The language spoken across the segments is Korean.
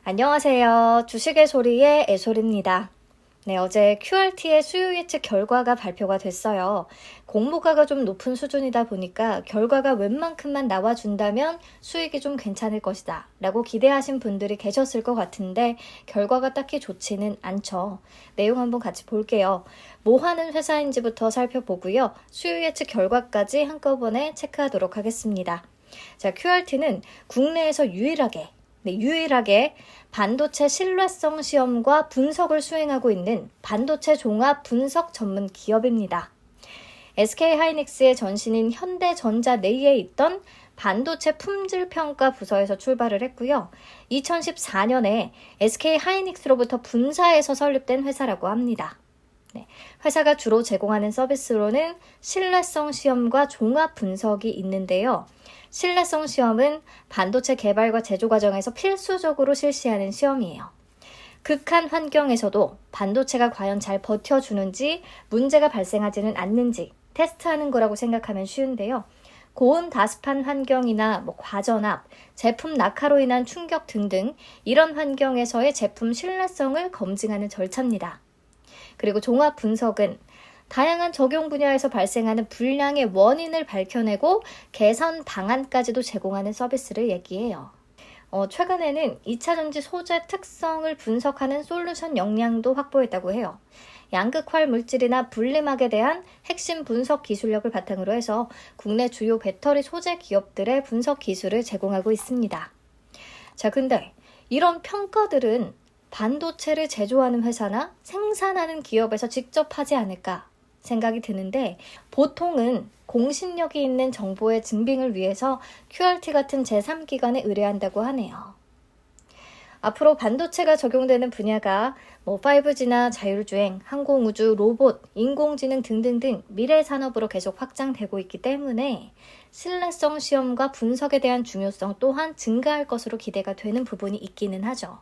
안녕하세요. 주식의 소리의 애솔입니다. 네, 어제 QRT의 수요 예측 결과가 발표가 됐어요. 공모가가 좀 높은 수준이다 보니까 결과가 웬만큼만 나와준다면 수익이 좀 괜찮을 것이다 라고 기대하신 분들이 계셨을 것 같은데 결과가 딱히 좋지는 않죠. 내용 한번 같이 볼게요. 뭐 하는 회사인지부터 살펴보고요. 수요 예측 결과까지 한꺼번에 체크하도록 하겠습니다. 자, QRT는 국내에서 유일하게 반도체 신뢰성 시험과 분석을 수행하고 있는 반도체 종합 분석 전문 기업입니다. SK하이닉스의 전신인 현대전자 내에 있던 반도체 품질평가 부서에서 출발을 했고요. 2014년에 SK하이닉스로부터 분사해서 설립된 회사라고 합니다. 네, 회사가 주로 제공하는 서비스로는 신뢰성 시험과 종합 분석이 있는데요. 신뢰성 시험은 반도체 개발과 제조 과정에서 필수적으로 실시하는 시험이에요. 극한 환경에서도 반도체가 과연 잘 버텨주는지 문제가 발생하지는 않는지 테스트하는 거라고 생각하면 쉬운데요. 고온 다습한 환경이나 과전압, 제품 낙하로 인한 충격 등등 이런 환경에서의 제품 신뢰성을 검증하는 절차입니다. 그리고 종합 분석은 다양한 적용 분야에서 발생하는 불량의 원인을 밝혀내고 개선 방안까지도 제공하는 서비스를 얘기해요. 최근에는 2차전지 소재 특성을 분석하는 솔루션 역량도 확보했다고 해요. 양극활 물질이나 분리막에 대한 핵심 분석 기술력을 바탕으로 해서 국내 주요 배터리 소재 기업들의 분석 기술을 제공하고 있습니다. 자, 근데 이런 평가들은 반도체를 제조하는 회사나 생산하는 기업에서 직접 하지 않을까 생각이 드는데 보통은 공신력이 있는 정보의 증빙을 위해서 QRT 같은 제3기관에 의뢰한다고 하네요. 앞으로 반도체가 적용되는 분야가 5G나 자율주행, 항공우주, 로봇, 인공지능 등등등 미래 산업으로 계속 확장되고 있기 때문에 신뢰성 시험과 분석에 대한 중요성 또한 증가할 것으로 기대가 되는 부분이 있기는 하죠.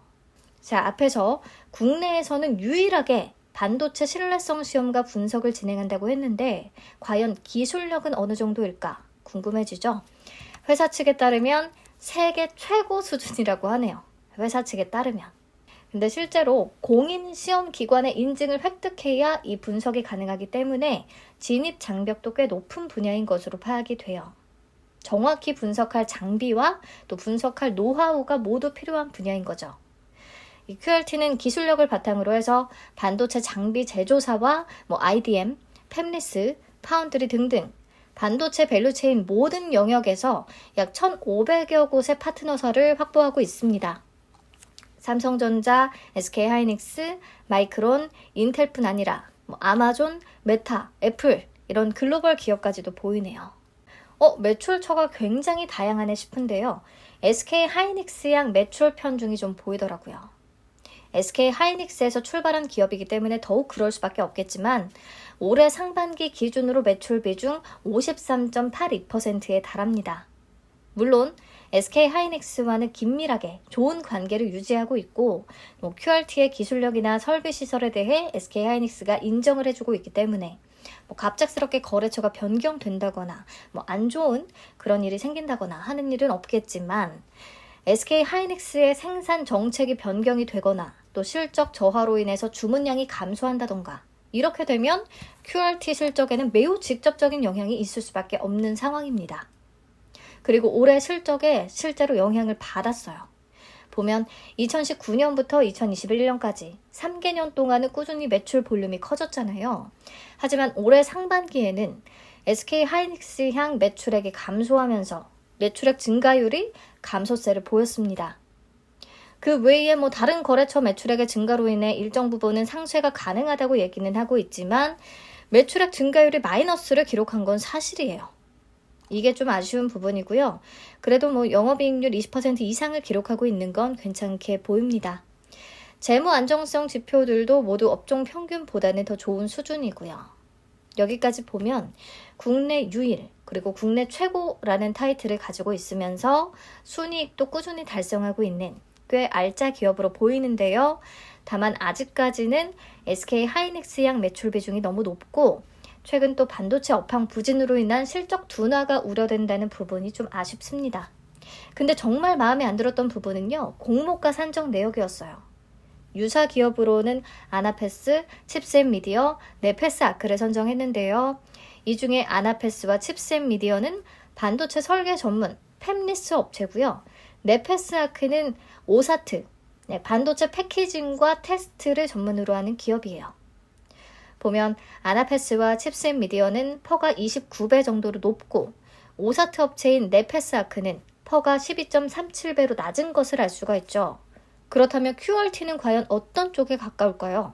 자, 앞에서 국내에서는 유일하게 반도체 신뢰성 시험과 분석을 진행한다고 했는데 과연 기술력은 어느 정도일까 궁금해지죠? 회사 측에 따르면 세계 최고 수준이라고 하네요. 회사 측에 따르면. 근데 실제로 공인 시험 기관의 인증을 획득해야 이 분석이 가능하기 때문에 진입 장벽도 꽤 높은 분야인 것으로 파악이 돼요. 정확히 분석할 장비와 또 분석할 노하우가 모두 필요한 분야인 거죠. 이 QRT는 기술력을 바탕으로 해서 반도체 장비 제조사와 IDM, 팹리스, 파운드리 등등 반도체 밸류체인 모든 영역에서 약 1,500여 곳의 파트너사를 확보하고 있습니다. 삼성전자, SK하이닉스, 마이크론, 인텔뿐 아니라 아마존, 메타, 애플 이런 글로벌 기업까지도 보이네요. 매출처가 굉장히 다양하네 싶은데요. SK하이닉스양 매출 편중이 좀 보이더라고요. SK하이닉스에서 출발한 기업이기 때문에 더욱 그럴 수밖에 없겠지만 올해 상반기 기준으로 매출 비중 53.82%에 달합니다. 물론 SK하이닉스와는 긴밀하게 좋은 관계를 유지하고 있고 QRT의 기술력이나 설비 시설에 대해 SK하이닉스가 인정을 해주고 있기 때문에 갑작스럽게 거래처가 변경된다거나 안 좋은 그런 일이 생긴다거나 하는 일은 없겠지만 SK하이닉스의 생산 정책이 변경이 되거나 또 실적 저하로 인해서 주문량이 감소한다던가 이렇게 되면 QRT 실적에는 매우 직접적인 영향이 있을 수밖에 없는 상황입니다. 그리고 올해 실적에 실제로 영향을 받았어요. 보면 2019년부터 2021년까지 3개년 동안은 꾸준히 매출 볼륨이 커졌잖아요. 하지만 올해 상반기에는 SK하이닉스향 매출액이 감소하면서 매출액 증가율이 감소세를 보였습니다. 그 외에 다른 거래처 매출액의 증가로 인해 일정 부분은 상쇄가 가능하다고 얘기는 하고 있지만 매출액 증가율이 마이너스를 기록한 건 사실이에요. 이게 좀 아쉬운 부분이고요. 그래도 영업이익률 20% 이상을 기록하고 있는 건 괜찮게 보입니다. 재무 안정성 지표들도 모두 업종 평균보다는 더 좋은 수준이고요. 여기까지 보면 국내 유일 그리고 국내 최고라는 타이틀을 가지고 있으면서 순이익도 꾸준히 달성하고 있는 꽤 알짜 기업으로 보이는데요. 다만 아직까지는 SK하이닉스양 매출 비중이 너무 높고 최근 또 반도체 업황 부진으로 인한 실적 둔화가 우려된다는 부분이 좀 아쉽습니다. 근데 정말 마음에 안 들었던 부분은요, 공모가 산정 내역이었어요. 유사 기업으로는 아나패스, 칩셋미디어, 네패스아크를 선정했는데요. 이 중에 아나패스와 칩셋미디어는 반도체 설계 전문 팹리스 업체고요. 네패스아크는 오사트, 반도체 패키징과 테스트를 전문으로 하는 기업이에요. 보면 아나패스와 칩셋미디어는 퍼가 29배 정도로 높고 오사트 업체인 네패스아크는 퍼가 12.37배로 낮은 것을 알 수가 있죠. 그렇다면 QRT는 과연 어떤 쪽에 가까울까요?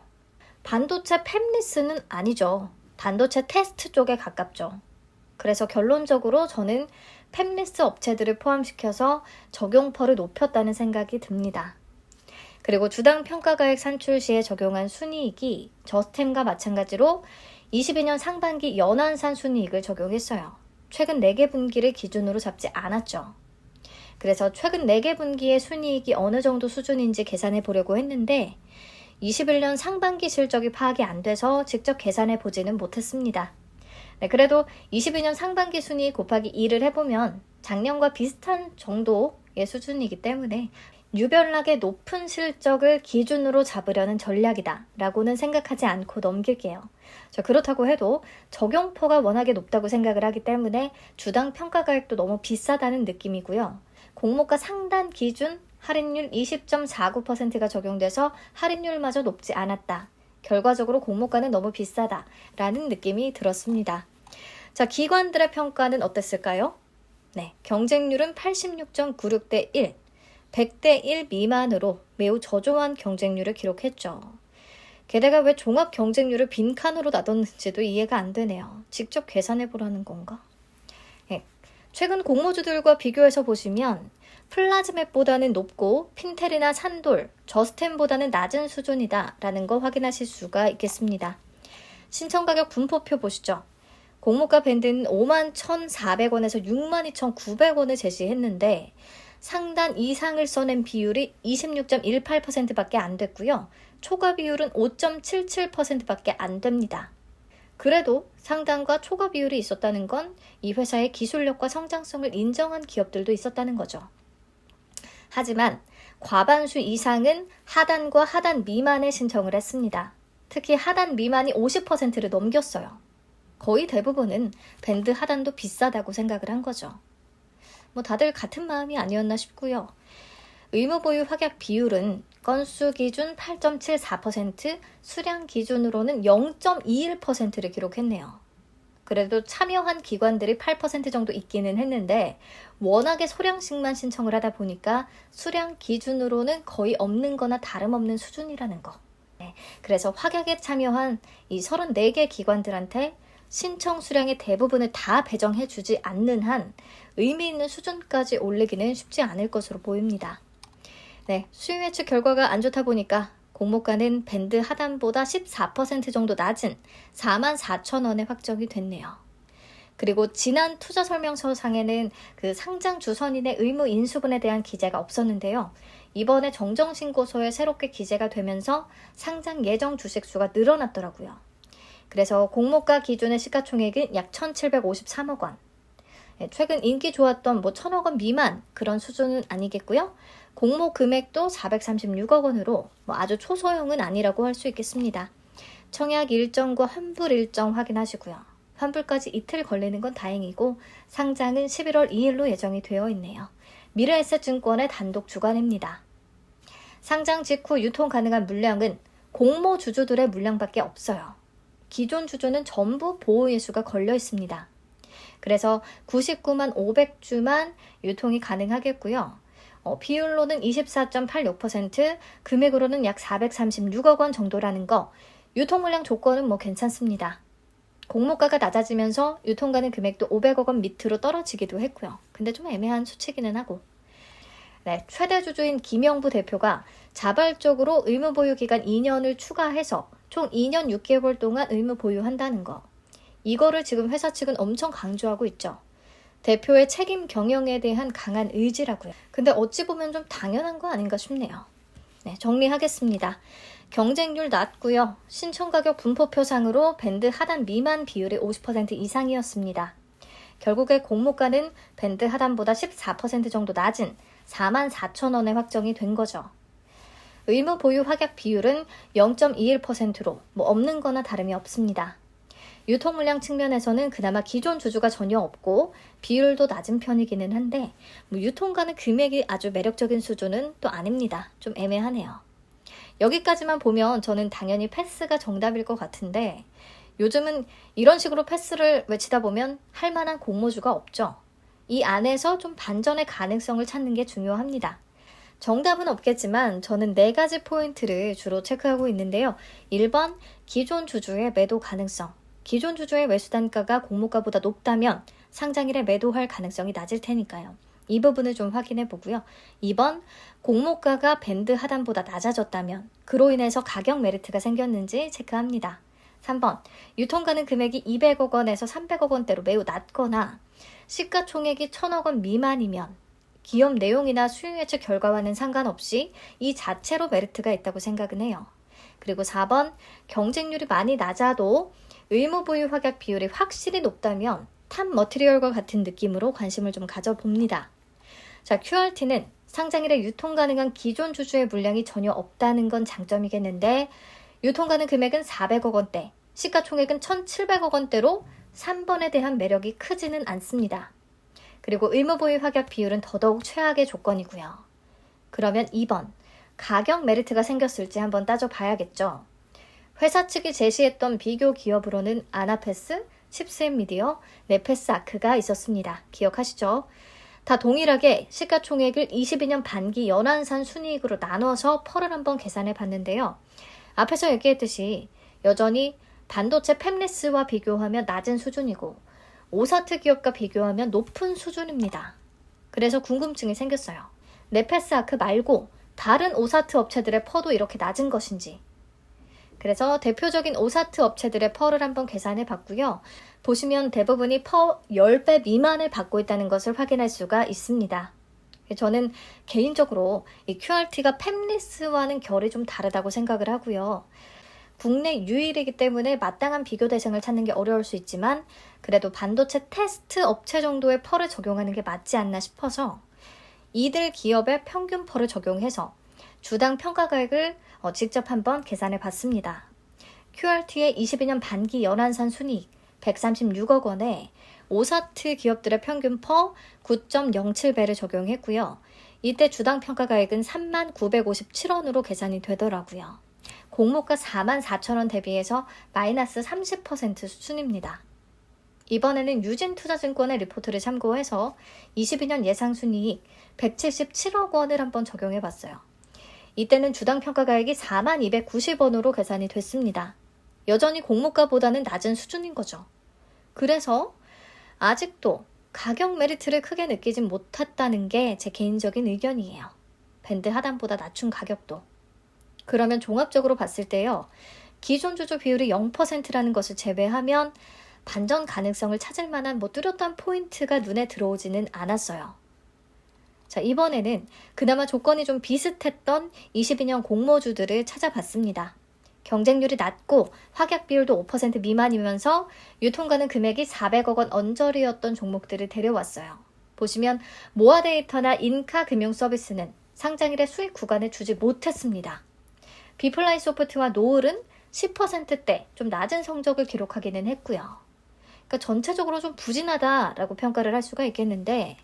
반도체 팹리스는 아니죠. 반도체 테스트 쪽에 가깝죠. 그래서 결론적으로 저는 팹리스 업체들을 포함시켜서 적용퍼를 높였다는 생각이 듭니다. 그리고 주당 평가가액 산출 시에 적용한 순이익이 저스템과 마찬가지로 22년 상반기 연환산 순이익을 적용했어요. 최근 4개 분기를 기준으로 잡지 않았죠. 그래서 최근 4개 분기의 순이익이 어느 정도 수준인지 계산해 보려고 했는데 21년 상반기 실적이 파악이 안 돼서 직접 계산해 보지는 못했습니다. 그래도 22년 상반기 순이익 곱하기 2를 해보면 작년과 비슷한 정도의 수준이기 때문에 유별나게 높은 실적을 기준으로 잡으려는 전략이다 라고는 생각하지 않고 넘길게요. 그렇다고 해도 적용포가 워낙에 높다고 생각을 하기 때문에 주당 평가가액도 너무 비싸다는 느낌이고요. 공모가 상단 기준 할인율 20.49%가 적용돼서 할인율마저 높지 않았다. 결과적으로 공모가는 너무 비싸다 라는 느낌이 들었습니다. 자, 기관들의 평가는 어땠을까요? 네, 경쟁률은 86.96대 1, 100대 1 미만으로 매우 저조한 경쟁률을 기록했죠. 게다가 왜 종합 경쟁률을 빈칸으로 놔뒀는지도 이해가 안 되네요. 직접 계산해 보라는 건가? 네, 최근 공모주들과 비교해서 보시면 플라즈맵보다는 높고 핀텔이나 산돌, 저스템보다는 낮은 수준이다 라는 거 확인하실 수가 있겠습니다. 신청가격 분포표 보시죠. 공모가 밴드는 51,400원에서 62,900원을 제시했는데 상단 이상을 써낸 비율이 26.18%밖에 안 됐고요. 초과 비율은 5.77%밖에 안 됩니다. 그래도 상단과 초과 비율이 있었다는 건 이 회사의 기술력과 성장성을 인정한 기업들도 있었다는 거죠. 하지만 과반수 이상은 하단과 하단 미만에 신청을 했습니다. 특히 하단 미만이 50%를 넘겼어요. 거의 대부분은 밴드 하단도 비싸다고 생각을 한 거죠. 다들 같은 마음이 아니었나 싶고요. 의무보유 확약 비율은 건수 기준 8.74%, 수량 기준으로는 0.21%를 기록했네요. 그래도 참여한 기관들이 8% 정도 있기는 했는데 워낙에 소량씩만 신청을 하다 보니까 수량 기준으로는 거의 없는 거나 다름없는 수준이라는 거. 그래서 확약에 참여한 이 34개 기관들한테 신청 수량의 대부분을 다 배정해 주지 않는 한 의미 있는 수준까지 올리기는 쉽지 않을 것으로 보입니다. 네, 수요 예측 결과가 안 좋다 보니까 공모가는 밴드 하단보다 14% 정도 낮은 44,000원에 확정이 됐네요. 그리고 지난 투자 설명서상에는 그 상장 주선인의 의무 인수분에 대한 기재가 없었는데요. 이번에 정정신고서에 새롭게 기재가 되면서 상장 예정 주식수가 늘어났더라고요. 그래서 공모가 기준의 시가총액은 약 1,753억 원. 최근 인기 좋았던 1,000억 원 미만 그런 수준은 아니겠고요. 공모 금액도 436억 원으로 아주 초소형은 아니라고 할 수 있겠습니다. 청약 일정과 환불 일정 확인하시고요. 환불까지 이틀 걸리는 건 다행이고 상장은 11월 2일로 예정이 되어 있네요. 미래에셋증권의 단독 주관입니다. 상장 직후 유통 가능한 물량은 공모 주주들의 물량밖에 없어요. 기존 주주는 전부 보호예수가 걸려 있습니다. 그래서 99만 500주만 유통이 가능하겠고요. 비율로는 24.86%, 금액으로는 약 436억 원 정도라는 거, 유통 물량 조건은 괜찮습니다. 공모가가 낮아지면서 유통 가능 금액도 500억 원 밑으로 떨어지기도 했고요. 근데 좀 애매한 수치기는 하고. 네, 최대 주주인 김영부 대표가 자발적으로 의무 보유 기간 2년을 추가해서 총 2년 6개월 동안 의무 보유한다는 거. 이거를 지금 회사 측은 엄청 강조하고 있죠. 대표의 책임 경영에 대한 강한 의지라고요. 근데 어찌 보면 좀 당연한 거 아닌가 싶네요. 네, 정리하겠습니다. 경쟁률 낮고요. 신청 가격 분포표상으로 밴드 하단 미만 비율이 50% 이상이었습니다. 결국에 공모가는 밴드 하단보다 14% 정도 낮은 44,000원에 확정이 된 거죠. 의무 보유 확약 비율은 0.21%로 없는 거나 다름이 없습니다. 유통 물량 측면에서는 그나마 기존 주주가 전혀 없고 비율도 낮은 편이기는 한데 유통 가는 금액이 아주 매력적인 수준은 또 아닙니다. 좀 애매하네요. 여기까지만 보면 저는 당연히 패스가 정답일 것 같은데 요즘은 이런 식으로 패스를 외치다 보면 할 만한 공모주가 없죠. 이 안에서 좀 반전의 가능성을 찾는 게 중요합니다. 정답은 없겠지만 저는 4가지 포인트를 주로 체크하고 있는데요. 1번, 기존 주주의 매도 가능성. 기존 주주의 매수 단가가 공모가보다 높다면 상장일에 매도할 가능성이 낮을 테니까요. 이 부분을 좀 확인해 보고요. 2번, 공모가가 밴드 하단보다 낮아졌다면 그로 인해서 가격 메리트가 생겼는지 체크합니다. 3번, 유통 가능 금액이 200억 원에서 300억 원대로 매우 낮거나 시가총액이 1000억 원 미만이면 기업 내용이나 수익 예측 결과와는 상관없이 이 자체로 메리트가 있다고 생각은 해요. 그리고 4번, 경쟁률이 많이 낮아도 의무 보유 확약 비율이 확실히 높다면 탑 머티리얼과 같은 느낌으로 관심을 좀 가져봅니다. 자, QRT는 상장일에 유통 가능한 기존 주주의 물량이 전혀 없다는 건 장점이겠는데 유통 가능 금액은 400억 원대, 시가총액은 1,700억 원대로 3번에 대한 매력이 크지는 않습니다. 그리고 의무 보유 확약 비율은 더더욱 최악의 조건이고요. 그러면 2번, 가격 메리트가 생겼을지 한번 따져봐야겠죠. 회사 측이 제시했던 비교 기업으로는 아나패스, 칩스앤미디어, 네패스아크가 있었습니다. 기억하시죠? 다 동일하게 시가총액을 22년 반기 연한산 순이익으로 나눠서 펄을 한번 계산해 봤는데요. 앞에서 얘기했듯이 여전히 반도체 팹리스와 비교하면 낮은 수준이고 오사트 기업과 비교하면 높은 수준입니다. 그래서 궁금증이 생겼어요. 네패스아크 말고 다른 오사트 업체들의 펄도 이렇게 낮은 것인지. 그래서 대표적인 오사트 업체들의 펄을 한번 계산해 봤고요. 보시면 대부분이 펄 10배 미만을 받고 있다는 것을 확인할 수가 있습니다. 저는 개인적으로 이 QRT가 팹리스와는 결이 좀 다르다고 생각을 하고요. 국내 유일이기 때문에 마땅한 비교 대상을 찾는 게 어려울 수 있지만 그래도 반도체 테스트 업체 정도의 펄을 적용하는 게 맞지 않나 싶어서 이들 기업의 평균 펄을 적용해서 주당 평가가액을 직접 한번 계산해 봤습니다. QRT의 22년 반기 연한산 순이익 136억 원에 오사트 기업들의 평균 펄 9.07배를 적용했고요. 이때 주당 평가가액은 3957원으로 계산이 되더라고요. 공모가 44,000원 대비해서 마이너스 30% 수준입니다. 이번에는 유진투자증권의 리포트를 참고해서 22년 예상순이익 177억 원을 한번 적용해 봤어요. 이때는 주당 평가가액이 4290원으로 계산이 됐습니다. 여전히 공모가보다는 낮은 수준인 거죠. 그래서 아직도 가격 메리트를 크게 느끼진 못했다는 게 제 개인적인 의견이에요. 밴드 하단보다 낮춘 가격도. 그러면 종합적으로 봤을 때요. 기존 주주 비율이 0%라는 것을 제외하면 반전 가능성을 찾을 만한 뚜렷한 포인트가 눈에 들어오지는 않았어요. 자, 이번에는 그나마 조건이 좀 비슷했던 22년 공모주들을 찾아봤습니다. 경쟁률이 낮고 확약 비율도 5% 미만이면서 유통가능 금액이 400억 원 언저리였던 종목들을 데려왔어요. 보시면 모아데이터나 인카금융서비스는 상장일의 수익 구간을 주지 못했습니다. 비플라이 소프트와 노을은 10%대 좀 낮은 성적을 기록하기는 했고요. 그러니까 전체적으로 좀 부진하다라고 평가를 할 수가 있겠는데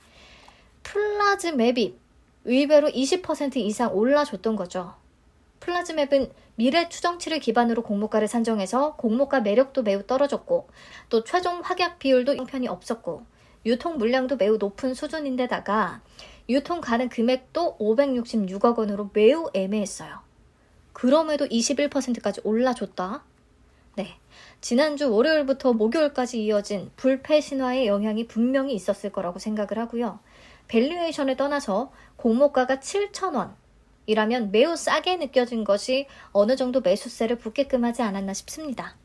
플라즈맵이 의외로 20% 이상 올라줬던 거죠. 플라즈맵은 미래 추정치를 기반으로 공모가를 산정해서 공모가 매력도 매우 떨어졌고 또 최종 확약 비율도 형편이 없었고 유통 물량도 매우 높은 수준인데다가 유통 가능 금액도 566억 원으로 매우 애매했어요. 그럼에도 21%까지 올라줬다. 네, 지난주 월요일부터 목요일까지 이어진 불패 신화의 영향이 분명히 있었을 거라고 생각을 하고요. 밸류에이션을 떠나서 공모가가 7,000원이라면 매우 싸게 느껴진 것이 어느 정도 매수세를 붙게끔 하지 않았나 싶습니다.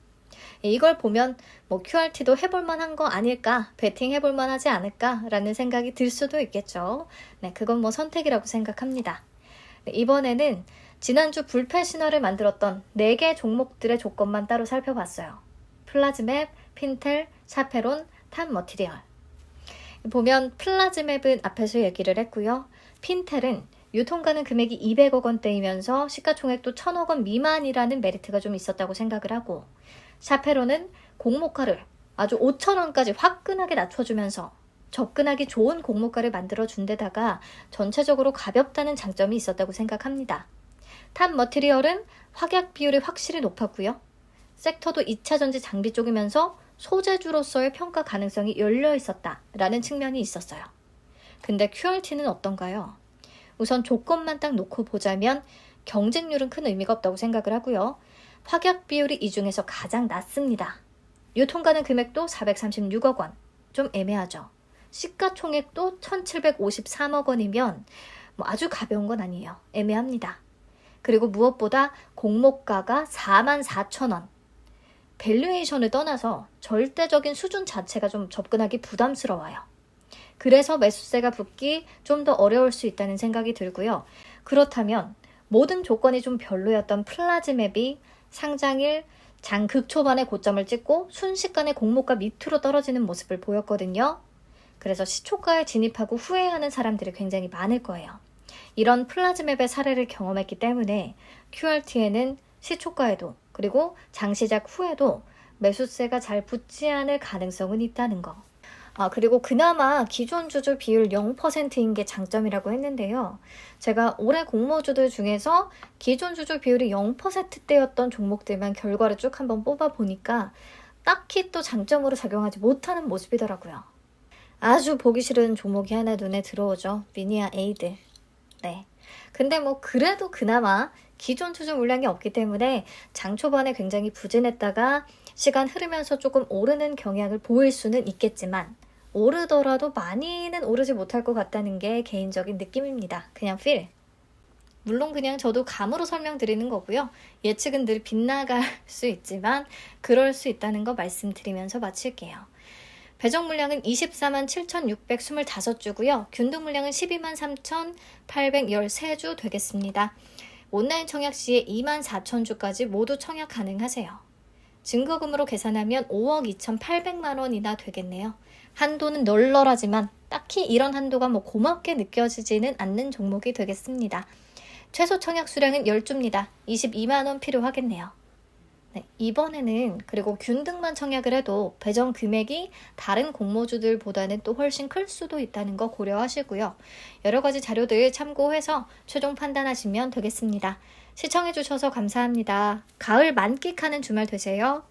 이걸 보면 QRT도 해볼 만한 거 아닐까, 베팅 해볼 만하지 않을까라는 생각이 들 수도 있겠죠. 네, 그건 선택이라고 생각합니다. 네, 이번에는 지난주 불패 신화를 만들었던 4개 종목들의 조건만 따로 살펴봤어요. 플라즈맵, 핀텔, 샤페론, 탑 머티리얼. 보면 플라즈맵은 앞에서 얘기를 했고요. 핀텔은 유통 가능 금액이 200억 원대이면서 시가총액도 1000억 원 미만이라는 메리트가 좀 있었다고 생각을 하고, 샤페로는 공모가를 아주 5천 원까지 화끈하게 낮춰주면서 접근하기 좋은 공모가를 만들어준 데다가 전체적으로 가볍다는 장점이 있었다고 생각합니다. 탑 머티리얼은 확약 비율이 확실히 높았고요. 섹터도 2차 전지 장비 쪽이면서 소재주로서의 평가 가능성이 열려 있었다라는 측면이 있었어요. 근데 QRT는 어떤가요? 우선 조건만 딱 놓고 보자면 경쟁률은 큰 의미가 없다고 생각을 하고요. 확약 비율이 이 중에서 가장 낮습니다. 유통가능 금액도 436억 원, 좀 애매하죠. 시가총액도 1753억 원이면 아주 가벼운 건 아니에요. 애매합니다. 그리고 무엇보다 공모가가 44,000원. 밸류에이션을 떠나서 절대적인 수준 자체가 좀 접근하기 부담스러워요. 그래서 매수세가 붙기 좀 더 어려울 수 있다는 생각이 들고요. 그렇다면 모든 조건이 좀 별로였던 플라즈맵이 상장일 장 극초반에 고점을 찍고 순식간에 공모가 밑으로 떨어지는 모습을 보였거든요. 그래서 시초가에 진입하고 후회하는 사람들이 굉장히 많을 거예요. 이런 플라즈맵의 사례를 경험했기 때문에 QRT에는 시초가에도 그리고 장시작 후에도 매수세가 잘 붙지 않을 가능성은 있다는 거. 그리고 그나마 기존 주주 비율 0%인 게 장점이라고 했는데요. 제가 올해 공모주들 중에서 기존 주주 비율이 0%대였던 종목들만 결과를 쭉 한번 뽑아보니까 딱히 또 장점으로 작용하지 못하는 모습이더라고요. 아주 보기 싫은 종목이 하나 눈에 들어오죠. 미니아 에이드. 네. 근데 그래도 그나마 기존 주주 물량이 없기 때문에 장 초반에 굉장히 부진했다가 시간 흐르면서 조금 오르는 경향을 보일 수는 있겠지만 오르더라도 많이는 오르지 못할 것 같다는 게 개인적인 느낌입니다. 그냥 feel. 물론 그냥 저도 감으로 설명드리는 거고요. 예측은 늘 빗나갈 수 있지만 그럴 수 있다는 거 말씀드리면서 마칠게요. 배정 물량은 24만 7,625주고요. 균등 물량은 12만 3,813주 되겠습니다. 온라인 청약 시에 2만 4천주까지 모두 청약 가능하세요. 증거금으로 계산하면 5억 2,800만 원이나 되겠네요. 한도는 널널하지만 딱히 이런 한도가 고맙게 느껴지지는 않는 종목이 되겠습니다. 최소 청약 수량은 10주입니다. 22만 원 필요하겠네요. 네, 이번에는 그리고 균등만 청약을 해도 배정 금액이 다른 공모주들보다는 또 훨씬 클 수도 있다는 거 고려하시고요. 여러 가지 자료들 참고해서 최종 판단하시면 되겠습니다. 시청해주셔서 감사합니다. 가을 만끽하는 주말 되세요.